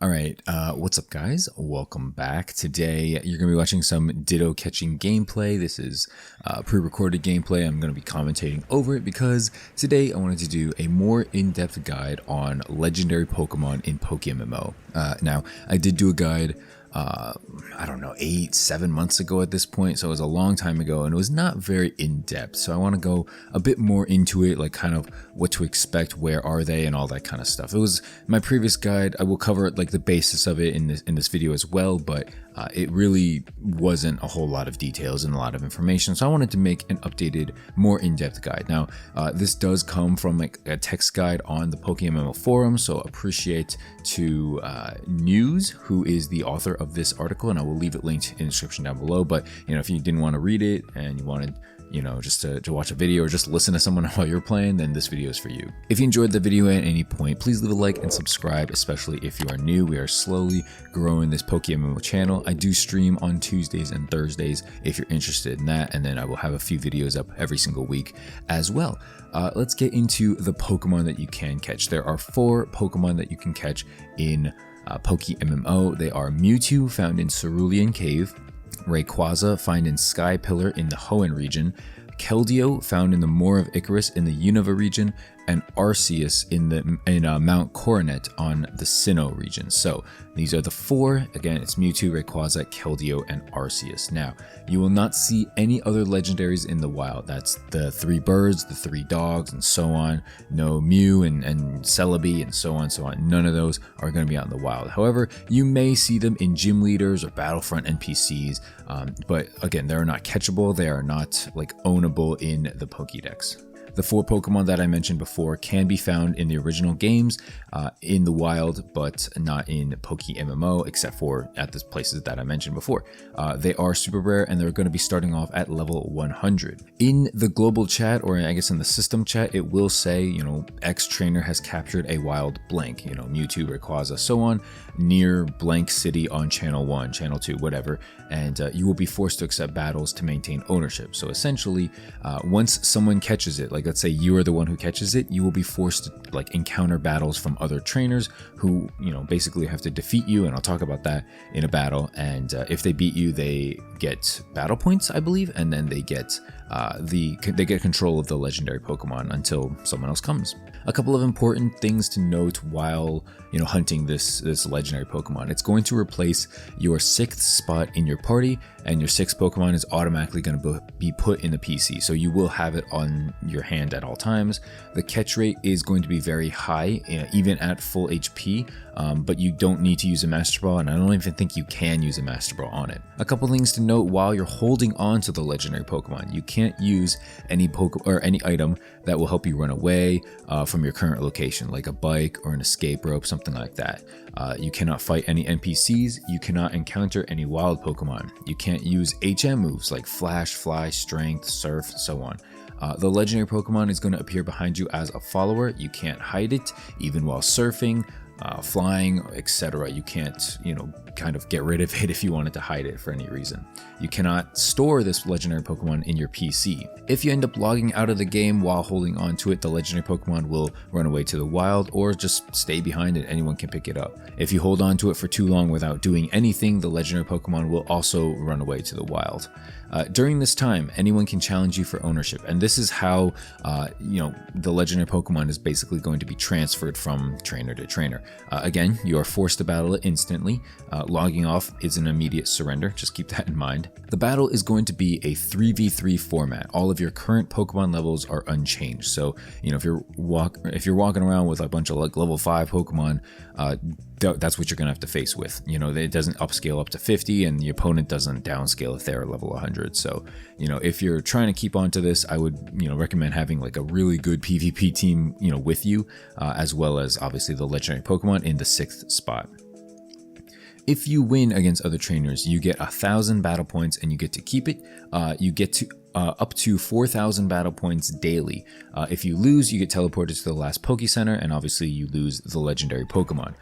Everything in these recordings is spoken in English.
Alright, what's up guys? Welcome back. Today you're going to be watching some Ditto catching gameplay. This is pre-recorded gameplay. I'm going to be commentating over it because today I wanted to do a more in-depth guide on legendary Pokemon in PokeMMO. Now, I did do a guide I don't know, 7 months ago at this point, so it was a long time ago, and it was not very in-depth, so I want to go a bit more into it, like kind of what to expect, where are they, and all that kind of stuff. It was my previous guide. I will cover like the basis of it in this video as well, but it really wasn't a whole lot of details and a lot of information, so I wanted to make an updated, more in-depth guide. Now, this does come from like a text guide on the PokeMMO forum, so appreciate to News, who is the author of this article, and I will leave it linked in the description down below. But you know, if you didn't want to read it and you wanted, you know, just to watch a video or just listen to someone while you're playing, then this video is for you. If you enjoyed the video at any point, please leave a like and subscribe, especially if you are new. We are slowly growing this PokeMMO channel. I do stream on Tuesdays and Thursdays if you're interested in that, and then I will have a few videos up every single week as well. Let's get into the Pokemon that you can catch. There are 4 Pokemon that you can catch in PokeMMO. They are Mewtwo, found in Cerulean Cave; Rayquaza, found in Sky Pillar in the Hoenn region; Keldeo, found in the Moor of Icarus in the Unova region; and Arceus in Mount Coronet on the Sinnoh region. So these are the 4. Again, it's Mewtwo, Rayquaza, Keldeo, and Arceus. Now, you will not see any other legendaries in the wild. That's the 3 birds, the 3 dogs, and so on. No Mew and Celebi and so on, so on. None of those are going to be out in the wild. However, you may see them in gym leaders or Battlefront NPCs, but again, they are not catchable. They are not like ownable in the Pokédex. The 4 Pokemon that I mentioned before can be found in the original games in the wild, but not in PokeMMO, except for at the places that I mentioned before. They are super rare, and they're going to be starting off at level 100. In the global chat, or I guess in the system chat, it will say, you know, X trainer has captured a wild blank, you know, Mewtwo, Rayquaza, so on, near blank city on channel 1, channel 2, whatever, and you will be forced to accept battles to maintain ownership. So essentially, once someone catches it, like let's say you are the one who catches it, you will be forced to like encounter battles from other trainers who, you know, basically have to defeat you, and I'll talk about that in a battle. And if they beat you, they get battle points, I believe, and then they get control of the legendary Pokemon until someone else comes. A couple of important things to note while, you know, hunting this legendary Pokemon. It's going to replace your 6th spot in your party, and your 6th Pokemon is automatically going to be put in the PC, so you will have it on your hand at all times. The catch rate is going to be very high, even at full HP, but you don't need to use a Master Ball, and I don't even think you can use a Master Ball on it. A couple things to note while you're holding on to the legendary Pokemon. You can't use any item that will help you run away from your current location, like a bike or an escape rope, something like that. You cannot fight any NPCs. You cannot encounter any wild Pokemon. You can't use HM moves like Flash, Fly, Strength, Surf, so on. The legendary Pokemon is going to appear behind you as a follower. You can't hide it, even while surfing, flying, etc. You can't, you know, kind of get rid of it if you wanted to hide it for any reason. You cannot store this legendary Pokemon in your PC. If you end up logging out of the game while holding on to it, the legendary Pokemon will run away to the wild or just stay behind and anyone can pick it up. If you hold on to it for too long without doing anything, the legendary Pokemon will also run away to the wild. During this time, anyone can challenge you for ownership, and this is how you know, the legendary Pokemon is basically going to be transferred from trainer to trainer. Again, you are forced to battle it instantly. Logging off is an immediate surrender, just keep that in mind. The battle is going to be a 3v3 format. All of your current Pokemon levels are unchanged, so you know, if you're walking around with a bunch of like level 5 Pokemon, that's what you're gonna have to face with. You know, it doesn't upscale up to 50, and the opponent doesn't downscale if they're level 100. So, you know, if you're trying to keep on to this, I would, you know, recommend having like a really good PvP team, you know, with you, as well as obviously the legendary Pokemon in the 6th spot. If you win against other trainers, you get 1,000 battle points, and you get to keep it. You get to up to 4,000 battle points daily. If you lose, you get teleported to the last Poke Center, and obviously you lose the legendary Pokemon.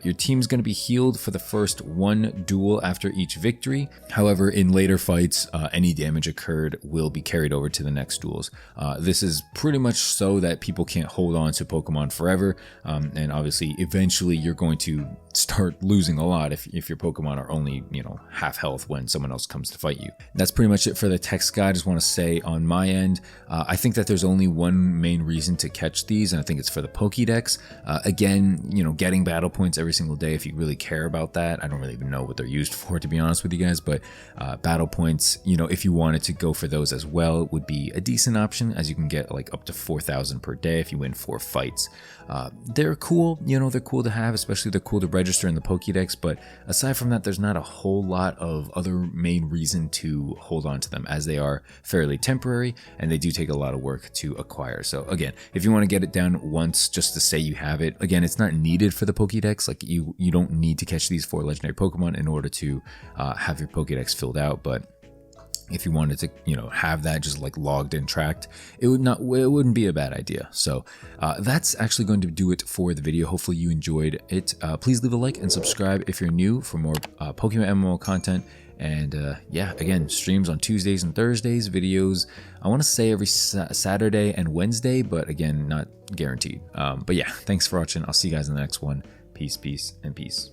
Your team's going to be healed for the first 1 duel after each victory. However, in later fights, any damage occurred will be carried over to the next duels. This is pretty much so that people can't hold on to Pokemon forever, and obviously eventually you're going to start losing a lot if your Pokemon are only, you know, half health when someone else comes to fight you. That's pretty much it for the text guide. I just want to say on my end, I think that there's only one main reason to catch these, and I think it's for the Pokédex. Again, you know, getting battle points every single day, if you really care about that. I don't really even know what they're used for, to be honest with you guys, but battle points, you know, if you wanted to go for those as well, would be a decent option, as you can get like up to 4,000 per day if you win 4 fights. They're cool, you know, they're cool to have, especially they're cool to register in the Pokédex, but aside from that, there's not a whole lot of other main reason to hold on to them, as they are fairly temporary and they do take a lot of work to acquire. So again, if you want to get it down once just to say you have it, again, it's not needed for the Pokédex. Like you don't need to catch these 4 legendary Pokemon in order to have your Pokédex filled out, but if you wanted to, you know, have that just like logged and tracked, it wouldn't be a bad idea. So that's actually going to do it for the video. Hopefully you enjoyed it. Please leave a like and subscribe if you're new for more PokeMMO content. And yeah, again, streams on Tuesdays and Thursdays, videos, I want to say every Saturday and Wednesday, but again, not guaranteed. But yeah, thanks for watching. I'll see you guys in the next one. Peace, peace, and peace.